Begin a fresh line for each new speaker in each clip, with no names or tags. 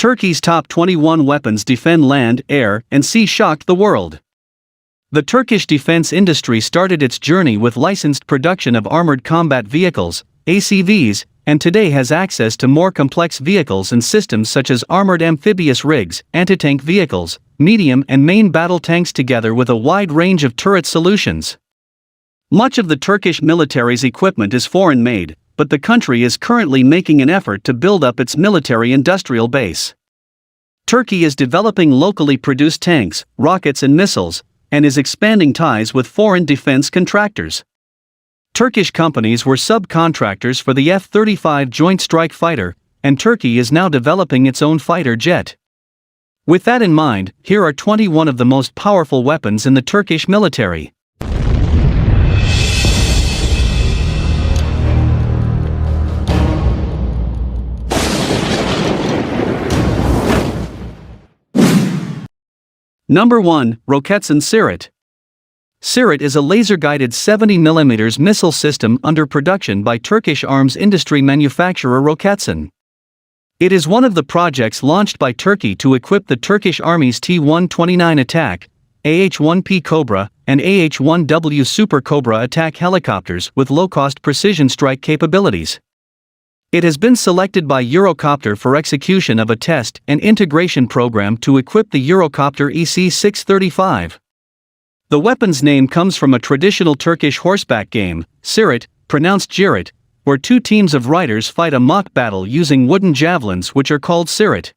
Turkey's top 21 weapons defend land, air, and sea shocked the world. The Turkish defense industry started its journey with licensed production of armored combat vehicles, ACVs, and today has access to more complex vehicles and systems such as armored amphibious rigs, anti-tank vehicles, medium and main battle tanks together with a wide range of turret solutions. Much of the Turkish military's equipment is foreign-made, but the country is currently making an effort to build up its military industrial base. Turkey is developing locally produced tanks, rockets and missiles, and is expanding ties with foreign defense contractors. Turkish companies were subcontractors for the F-35 Joint Strike Fighter, and Turkey is now developing its own fighter jet. With that in mind, here are 21 of the most powerful weapons in the Turkish military. Number 1. Roketsan Sirit. Sirit is a laser-guided 70mm missile system under production by Turkish arms industry manufacturer Roketsan. It is one of the projects launched by Turkey to equip the Turkish Army's T-129 attack, AH-1P Cobra, and AH-1W Super Cobra attack helicopters with low-cost precision strike capabilities. It has been selected by Eurocopter for execution of a test and integration program to equip the Eurocopter EC-635. The weapon's name comes from a traditional Turkish horseback game, Sirit, pronounced Jirit, where two teams of riders fight a mock battle using wooden javelins which are called Sirit.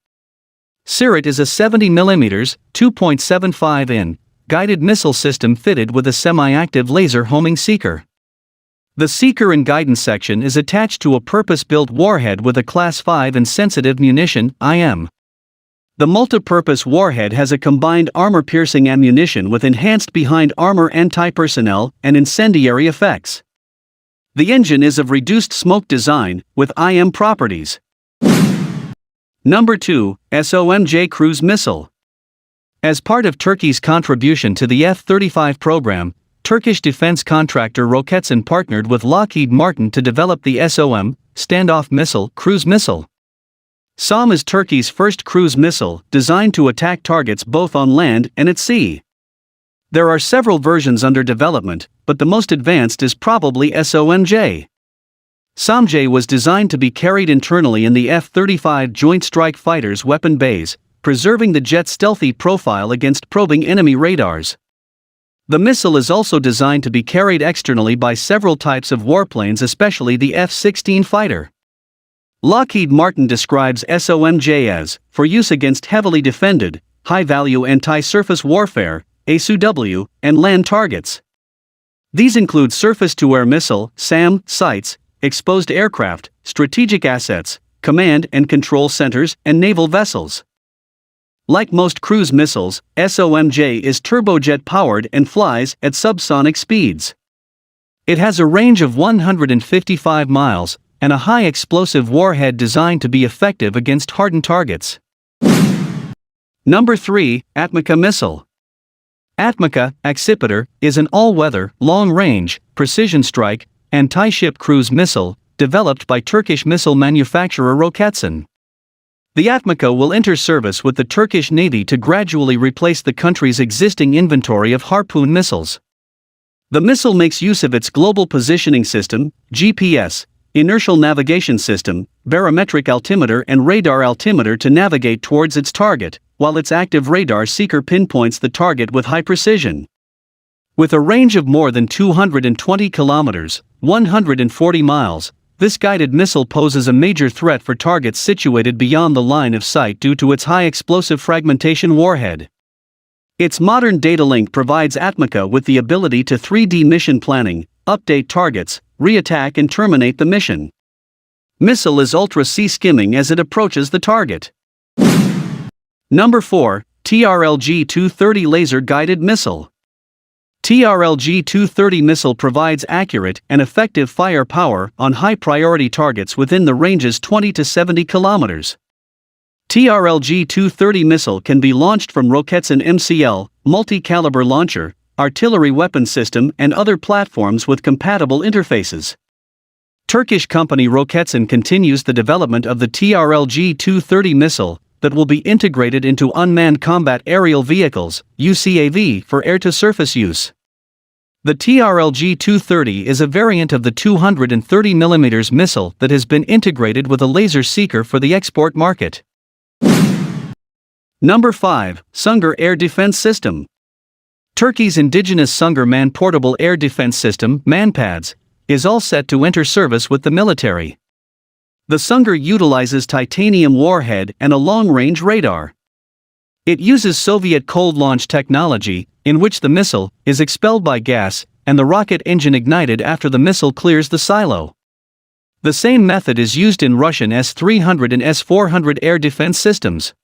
Sirit is a 70mm, 2.75 in, guided missile system fitted with a semi-active laser homing seeker. The seeker and guidance section is attached to a purpose-built warhead with a Class 5 and sensitive munition, IM. The multi-purpose warhead has a combined armor-piercing ammunition with enhanced behind-armor anti-personnel and incendiary effects. The engine is of reduced smoke design, with IM properties. Number 2. SOMJ Cruise Missile. As part of Turkey's contribution to the F-35 program, Turkish defense contractor Roketsan partnered with Lockheed Martin to develop the SOM, Standoff Missile, cruise missile. SOM is Turkey's first cruise missile, designed to attack targets both on land and at sea. There are several versions under development, but the most advanced is probably SOMJ. SOMJ was designed to be carried internally in the F-35 Joint Strike Fighter's weapon bays, preserving the jet's stealthy profile against probing enemy radars. The missile is also designed to be carried externally by several types of warplanes, especially the F-16 fighter. Lockheed Martin describes SOMJ as, for use against heavily defended, high-value anti-surface warfare, ASUW, and land targets. These include surface-to-air missile, SAM, sites, exposed aircraft, strategic assets, command and control centers, and naval vessels. Like most cruise missiles, SOMJ is turbojet-powered and flies at subsonic speeds. It has a range of 155 miles, and a high-explosive warhead designed to be effective against hardened targets. Number 3. Atmaka Missile. Atmaka, Accipiter, is an all-weather, long-range, precision strike, anti-ship cruise missile, developed by Turkish missile manufacturer Roketsan. The Atmaka will enter service with the Turkish Navy to gradually replace the country's existing inventory of Harpoon missiles. The missile makes use of its Global Positioning System, GPS, inertial navigation system, barometric altimeter and radar altimeter to navigate towards its target, while its active radar seeker pinpoints the target with high precision. With a range of more than 220 kilometers, 140 miles, this guided missile poses a major threat for targets situated beyond the line of sight due to its high explosive fragmentation warhead. Its modern data link provides Atmaka with the ability to 3D mission planning, update targets, re-attack and terminate the mission. Missile is ultra-sea skimming as it approaches the target. Number 4. TRLG-230 Laser Guided Missile. TRLG-230 missile provides accurate and effective firepower on high-priority targets within the ranges 20 to 70 kilometers. TRLG-230 missile can be launched from Roketsan MCL, multi-caliber launcher, artillery weapon system and other platforms with compatible interfaces. Turkish company Roketsan continues the development of the TRLG-230 missile, that will be integrated into unmanned combat aerial vehicles, UCAV, for air-to-surface use. The TRLG-230 is a variant of the 230mm missile that has been integrated with a laser seeker for the export market. Number 5. Sungur Air Defense System. Turkey's indigenous Sungur man-portable air defense system, MANPADS, is all set to enter service with the military. The Sungur utilizes titanium warhead and a long-range radar. It uses Soviet cold launch technology, in which the missile is expelled by gas and the rocket engine ignited after the missile clears the silo. The same method is used in Russian S-300 and S-400 air defense systems.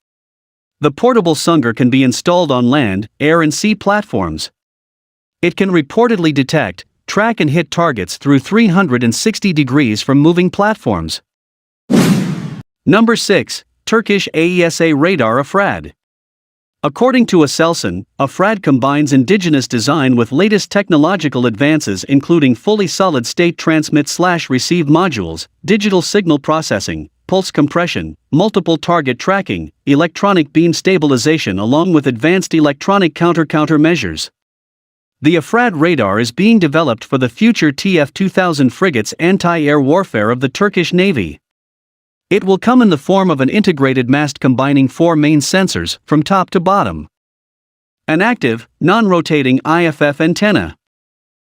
The portable Sungur can be installed on land, air and sea platforms. It can reportedly detect, track and hit targets through 360 degrees from moving platforms. Number 6. Turkish AESA Radar AFRAD. According to Aselsan, AFRAD combines indigenous design with latest technological advances including fully solid-state transmit/receive modules, digital signal processing, pulse compression, multiple target tracking, electronic beam stabilization along with advanced electronic countermeasures. The AFRAD radar is being developed for the future TF-2000 frigates anti-air warfare of the Turkish Navy. It will come in the form of an integrated mast combining 4 main sensors from top to bottom. An active, non-rotating IFF antenna.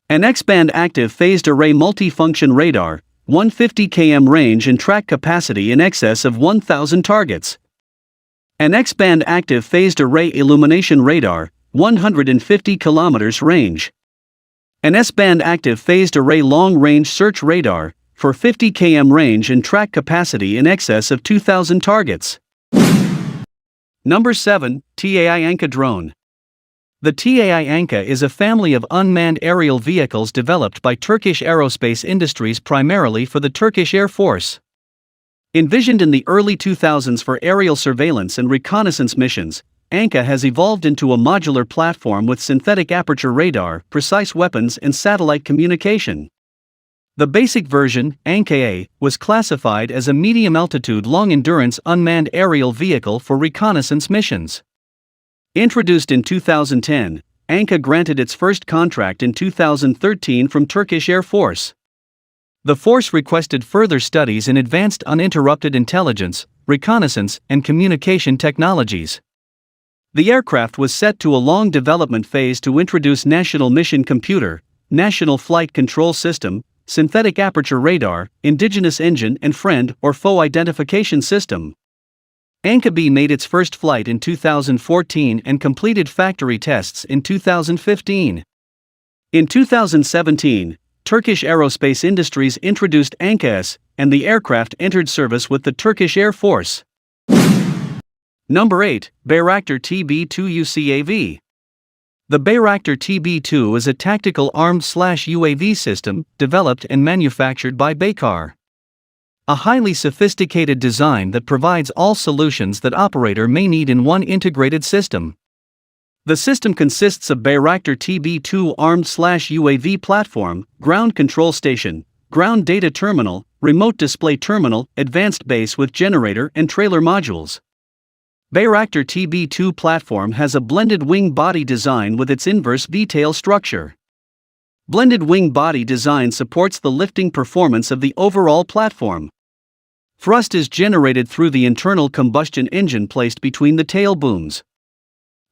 An X-band active phased array multifunction radar, 150 km range and track capacity in excess of 1,000 targets. An X-band active phased array illumination radar, 150 km range. An S-band active phased array long-range search radar, for 50 km range and track capacity in excess of 2,000 targets. Number 7. TAİ Anka Drone. The TAİ Anka is a family of unmanned aerial vehicles developed by Turkish Aerospace Industries primarily for the Turkish Air Force. Envisioned in the early 2000s for aerial surveillance and reconnaissance missions, Anka has evolved into a modular platform with synthetic aperture radar, precise weapons and satellite communication. The basic version, Anka-A, was classified as a medium-altitude long-endurance unmanned aerial vehicle for reconnaissance missions. Introduced in 2010, Anka granted its first contract in 2013 from Turkish Air Force. The force requested further studies in advanced uninterrupted intelligence, reconnaissance, and communication technologies. The aircraft was set to a long development phase to introduce National Mission Computer, National Flight Control System, synthetic aperture radar, indigenous engine and friend or foe identification system. Anka-B made its first flight in 2014 and completed factory tests in 2015. In 2017, Turkish Aerospace Industries introduced Anka-S, and the aircraft entered service with the Turkish Air Force. Number 8. Bayraktar TB2 UCAV. The Bayraktar TB2 is a tactical armed/UAV system developed and manufactured by Baykar. A highly sophisticated design that provides all solutions that operator may need in one integrated system. The system consists of Bayraktar TB2 armed/UAV platform, ground control station, ground data terminal, remote display terminal, advanced base with generator and trailer modules. Bayraktar TB2 platform has a blended wing body design with its inverse V-tail structure. Blended wing body design supports the lifting performance of the overall platform. Thrust is generated through the internal combustion engine placed between the tail booms.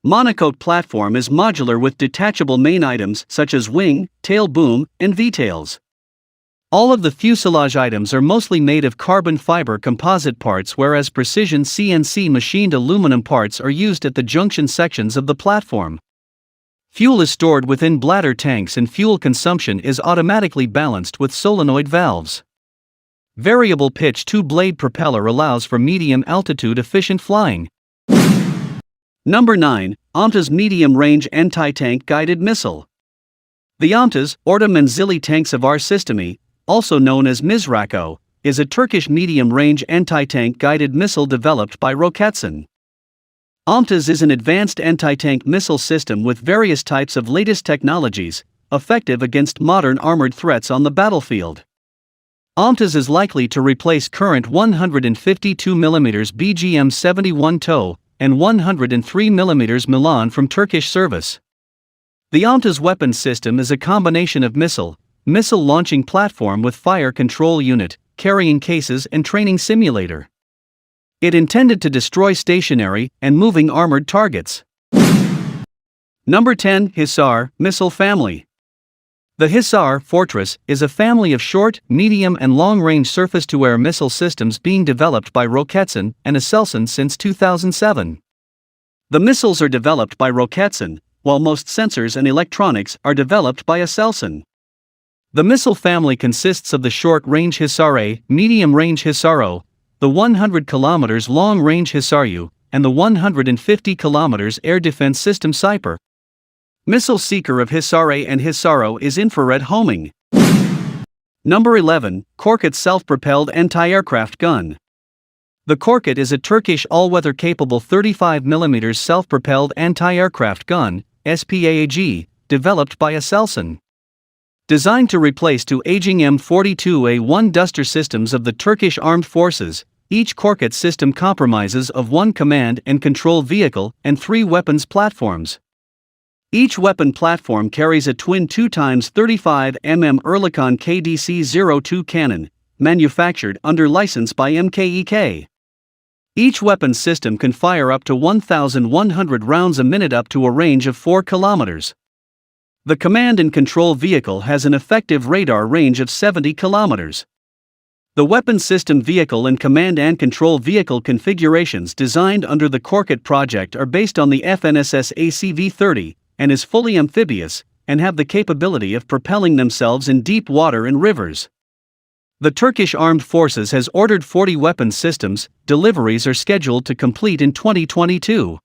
Monocoque platform is modular with detachable main items such as wing, tail boom, and V-tails. All of the fuselage items are mostly made of carbon fiber composite parts, whereas precision CNC machined aluminum parts are used at the junction sections of the platform. Fuel is stored within bladder tanks and fuel consumption is automatically balanced with solenoid valves. Variable pitch two-blade propeller allows for medium-altitude efficient flying. Number 9. AMTAS Medium-Range Anti-Tank Guided Missile. The AMTAS, Orta Menzili Tanksevar Sistemi, also known as Mizrako, is a Turkish medium-range anti-tank guided missile developed by Roketsan. AMTAS is an advanced anti-tank missile system with various types of latest technologies, effective against modern armored threats on the battlefield. AMTAS is likely to replace current 152mm BGM-71 TOW and 103mm Milan from Turkish service. The AMTAS weapons system is a combination of missile launching platform with fire control unit, carrying cases and training simulator. It intended to destroy stationary and moving armored targets. Number 10. Hisar Missile Family. The Hisar Fortress is a family of short, medium and long-range surface-to-air missile systems being developed by Roketsan and Aselsan since 2007. The missiles are developed by Roketsan, while most sensors and electronics are developed by Aselsan. The missile family consists of the short-range Hisar-A, medium-range Hisar-O, the 100 km long-range Hisar-U, and the 150 km air defense system Cyper. Missile seeker of Hisar-A and Hisar-O is infrared homing. Number 11. Korkut Self-Propelled Anti-Aircraft Gun. The Korkut is a Turkish all-weather capable 35mm self-propelled anti-aircraft gun, SPAAG, developed by Aselsan. Designed to replace two aging M42A1 Duster systems of the Turkish Armed Forces, each Korkut system comprises of one command and control vehicle and 3 weapons platforms. Each weapon platform carries a twin 2x35mm Oerlikon KDC-02 cannon, manufactured under license by MKEK. Each weapon system can fire up to 1,100 rounds a minute up to a range of 4 kilometers. The command and control vehicle has an effective radar range of 70 kilometers. The weapon system vehicle and command and control vehicle configurations designed under the Korkut project are based on the FNSS ACV-30, and is fully amphibious, and have the capability of propelling themselves in deep water and rivers. The Turkish Armed Forces has ordered 40 weapon systems. Deliveries are scheduled to complete in 2022.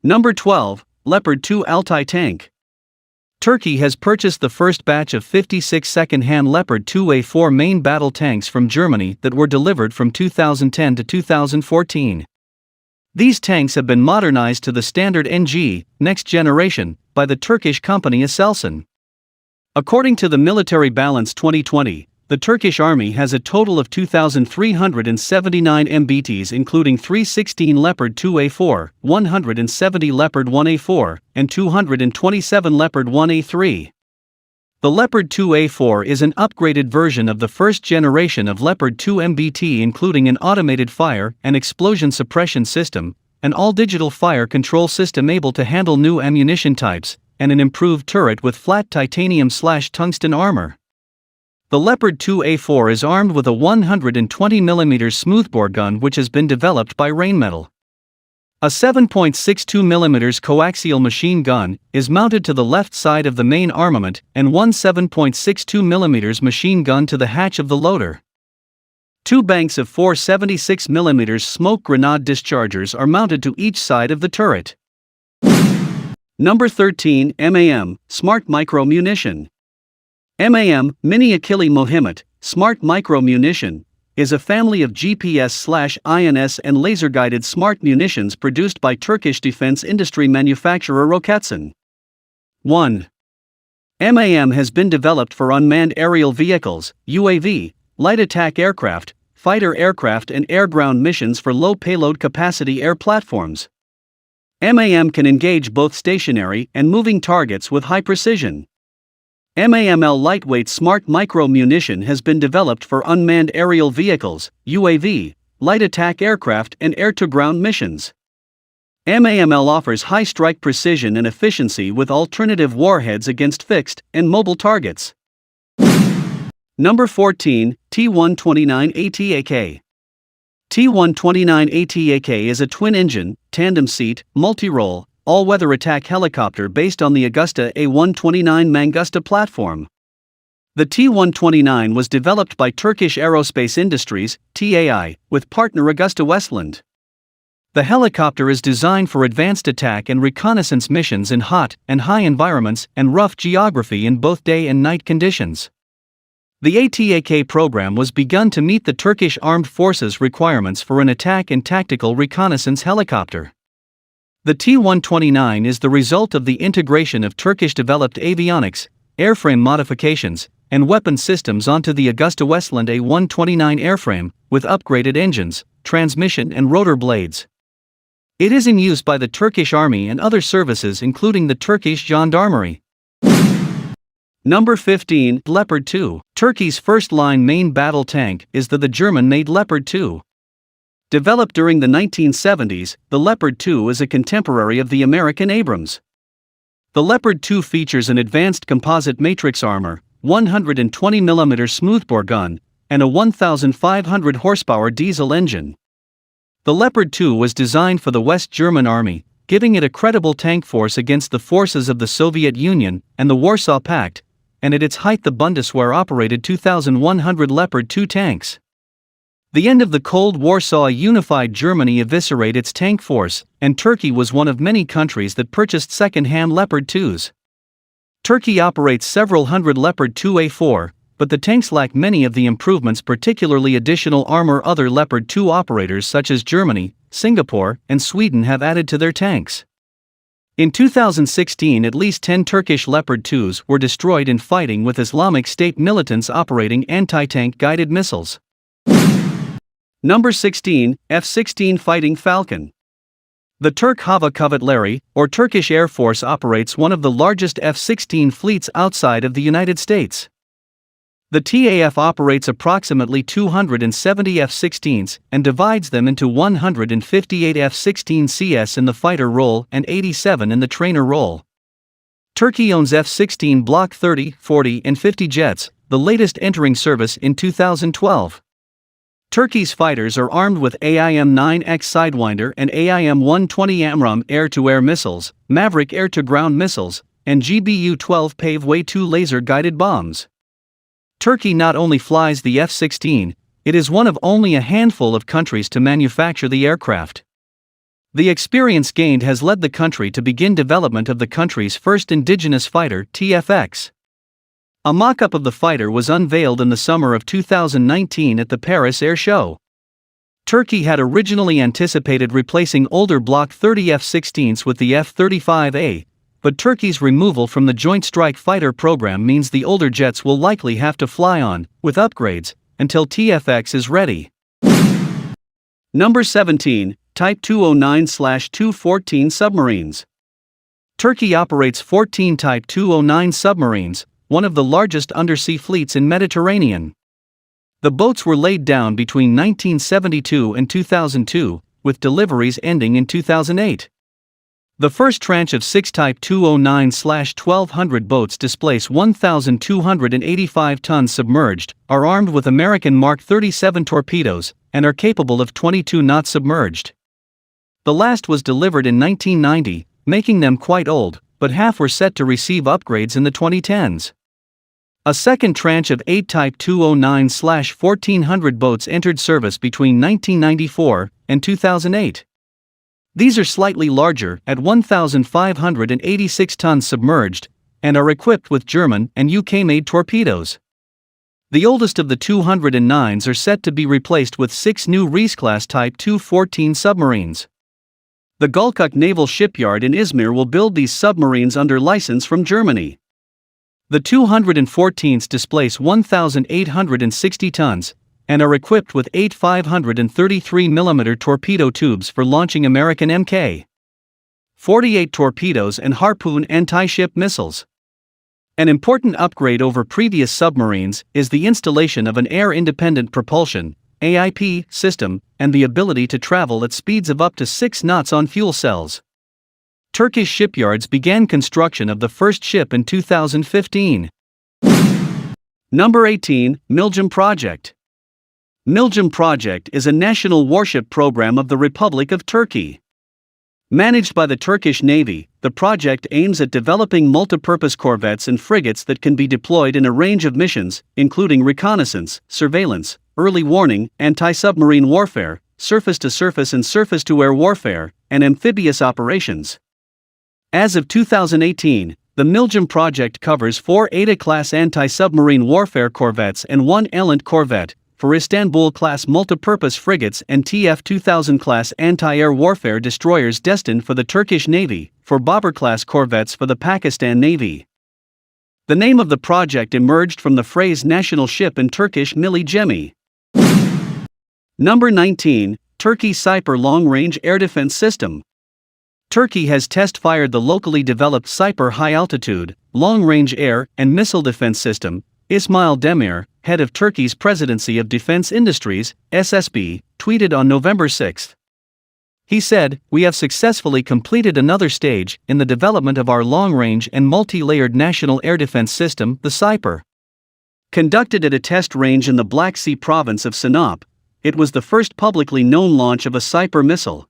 Number 12. Leopard 2 Altay Tank. Turkey has purchased the first batch of 56 second-hand Leopard 2A4 main battle tanks from Germany that were delivered from 2010 to 2014. These tanks have been modernized to the standard NG, next generation, by the Turkish company Aselsan. According to the Military Balance 2020, the Turkish Army has a total of 2,379 MBTs, including 316 Leopard 2A4, 170 Leopard 1A4, and 227 Leopard 1A3. The Leopard 2A4 is an upgraded version of the first generation of Leopard 2 MBT, including an automated fire and explosion suppression system, an all-digital fire control system able to handle new ammunition types, and an improved turret with flat titanium/tungsten armor. The Leopard 2A4 is armed with a 120mm smoothbore gun which has been developed by Rheinmetall. A 7.62mm coaxial machine gun is mounted to the left side of the main armament, and one 7.62mm machine gun to the hatch of the loader. 2 banks of 4.76mm smoke grenade dischargers are mounted to each side of the turret. Number 13. MAM, Smart Micro Munition. MAM, Mini Akili Mohammed, Smart Micro Munition, is a family of GPS/INS and laser-guided smart munitions produced by Turkish Defense Industry manufacturer Roketsan. 1. MAM has been developed for unmanned aerial vehicles, UAV, light attack aircraft, fighter aircraft and air-ground missions for low payload capacity air platforms. MAM can engage both stationary and moving targets with high precision. MAML lightweight smart micro munition has been developed for unmanned aerial vehicles, UAV, light attack aircraft and air-to-ground missions. MAML offers high strike precision and efficiency with alternative warheads against fixed and mobile targets. Number 14. T-129 ATAK. T-129 ATAK is a twin-engine, tandem-seat, multi-role, all-weather attack helicopter based on the Augusta A129 Mangusta platform. The T-129 was developed by Turkish Aerospace Industries, TAI, with partner Augusta Westland. The helicopter is designed for advanced attack and reconnaissance missions in hot and high environments and rough geography in both day and night conditions. The ATAK program was begun to meet the Turkish Armed Forces requirements for an attack and tactical reconnaissance helicopter. The T-129 is the result of the integration of Turkish-developed avionics, airframe modifications, and weapon systems onto the Augusta-Westland A129 airframe, with upgraded engines, transmission and rotor blades. It is in use by the Turkish Army and other services including the Turkish Gendarmerie. Number 15. Leopard 2. Turkey's first-line main battle tank is the German-made Leopard 2. Developed during the 1970s, the Leopard 2 is a contemporary of the American Abrams. The Leopard 2 features an advanced composite matrix armor, 120mm smoothbore gun, and a 1,500 horsepower diesel engine. The Leopard 2 was designed for the West German Army, giving it a credible tank force against the forces of the Soviet Union and the Warsaw Pact, and at its height the Bundeswehr operated 2,100 Leopard 2 tanks. The end of the Cold War saw a unified Germany eviscerate its tank force, and Turkey was one of many countries that purchased second-hand Leopard 2s. Turkey operates several hundred Leopard 2A4, but the tanks lack many of the improvements, particularly additional armor other Leopard 2 operators such as Germany, Singapore, and Sweden have added to their tanks. In 2016, at least 10 Turkish Leopard 2s were destroyed in fighting with Islamic State militants operating anti-tank guided missiles. Number 16. F-16 Fighting Falcon. The Türk Hava Kuvvetleri, or Turkish Air Force, operates one of the largest F-16 fleets outside of the United States. The TAF operates approximately 270 F-16s and divides them into 158 F-16CS in the fighter role and 87 in the trainer role. Turkey owns F-16 Block 30, 40 and 50 jets, the latest entering service in 2012. Turkey's fighters are armed with AIM-9X Sidewinder and AIM-120 AMRAAM air-to-air missiles, Maverick air-to-ground missiles, and GBU-12 Pave-2 laser-guided bombs. Turkey not only flies the F-16, it is one of only a handful of countries to manufacture the aircraft. The experience gained has led the country to begin development of the country's first indigenous fighter, TF-X. A mock-up of the fighter was unveiled in the summer of 2019 at the Paris Air Show. Turkey had originally anticipated replacing older Block 30 F-16s with the F-35A, but Turkey's removal from the Joint Strike Fighter program means the older jets will likely have to fly on, with upgrades, until TF-X is ready. Number 17. Type 209/214 Submarines. Turkey operates 14 Type 209 submarines, one of the largest undersea fleets in Mediterranean. The boats were laid down between 1972 and 2002, with deliveries ending in 2008. The first tranche of 6 Type 209/1200 boats displace 1,285 tons submerged, are armed with American Mark 37 torpedoes, and are capable of 22 knots submerged. The last was delivered in 1990, making them quite old, but half were set to receive upgrades in the 2010s. A second tranche of 8 Type 209/1400 boats entered service between 1994 and 2008. These are slightly larger, at 1,586 tons submerged, and are equipped with German and UK-made torpedoes. The oldest of the 209s are set to be replaced with 6 new Reese-class Type 214 submarines. The Gulkuk Naval Shipyard in Izmir will build these submarines under license from Germany. The 214s displace 1,860 tons, and are equipped with 8 533mm torpedo tubes for launching American Mk. 48 torpedoes and Harpoon anti-ship missiles. An important upgrade over previous submarines is the installation of an air-independent propulsion (AIP) system and the ability to travel at speeds of up to 6 knots on fuel cells. Turkish shipyards began construction of the first ship in 2015. Number 18. Milgem Project. Milgem Project is a national warship program of the Republic of Turkey. Managed by the Turkish Navy, the project aims at developing multipurpose corvettes and frigates that can be deployed in a range of missions, including reconnaissance, surveillance, early warning, anti-submarine warfare, surface-to-surface and surface-to-air warfare, and amphibious operations. As of 2018, the Milgem project covers 4 Ada-class anti-submarine warfare corvettes and 1 Eland corvette, for Istanbul-class multipurpose frigates and TF-2000-class anti-air warfare destroyers destined for the Turkish Navy, for Babur-class corvettes for the Pakistan Navy. The name of the project emerged from the phrase national ship in Turkish Milli Gemi. Number 19, Turkey Cyper Long-Range Air Defense System. Turkey has test-fired the locally developed Cyper high-altitude, long-range air and missile defense system. Ismail Demir, head of Turkey's Presidency of Defense Industries, SSB, tweeted on November 6. He said, "We have successfully completed another stage in the development of our long-range and multi-layered national air defense system, the Cyper. Conducted at a test range in the Black Sea province of Sinop, it was the first publicly known launch of a Cyper missile."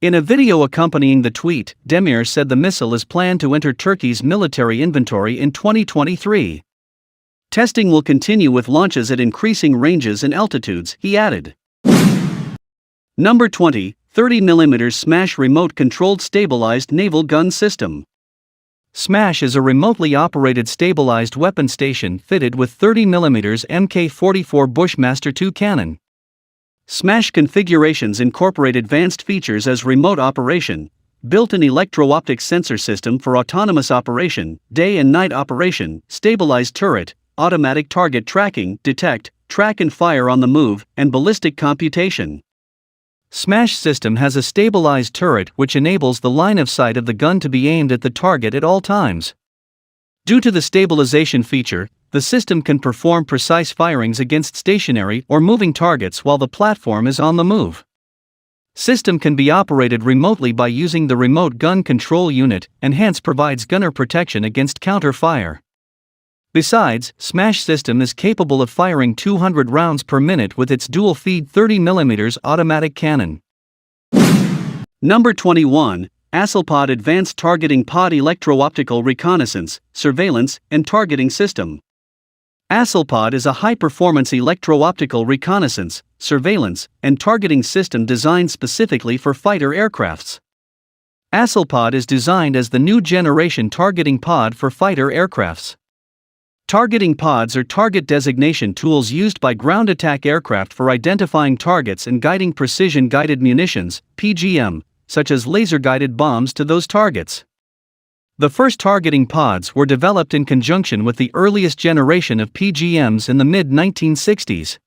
In a video accompanying the tweet, Demir said the missile is planned to enter Turkey's military inventory in 2023. Testing will continue with launches at increasing ranges and altitudes, he added. Number 20, 30mm Smash Remote-Controlled Stabilized Naval Gun System. Smash is a remotely operated stabilized weapon station fitted with 30mm Mk-44 Bushmaster 2 cannon. Smash configurations incorporate advanced features as remote operation, built-in electro-optic sensor system for autonomous operation, day and night operation, stabilized turret, automatic target tracking, detect, track and fire on the move, and ballistic computation. Smash system has a stabilized turret which enables the line of sight of the gun to be aimed at the target at all times. Due to the stabilization feature, the system can perform precise firings against stationary or moving targets while the platform is on the move. System can be operated remotely by using the remote gun control unit and hence provides gunner protection against counter-fire. Besides, Smash system is capable of firing 200 rounds per minute with its dual-feed 30mm automatic cannon. Number 21, ASILPOD Advanced Targeting Pod Electro-Optical Reconnaissance, Surveillance, and Targeting System. ASILPOD is a high-performance electro-optical reconnaissance, surveillance, and targeting system designed specifically for fighter aircrafts. ASILPOD is designed as the new generation targeting pod for fighter aircrafts. Targeting pods are target designation tools used by ground attack aircraft for identifying targets and guiding precision-guided munitions, PGM, such as laser-guided bombs to those targets. The first targeting pods were developed in conjunction with the earliest generation of PGMs in the mid-1960s.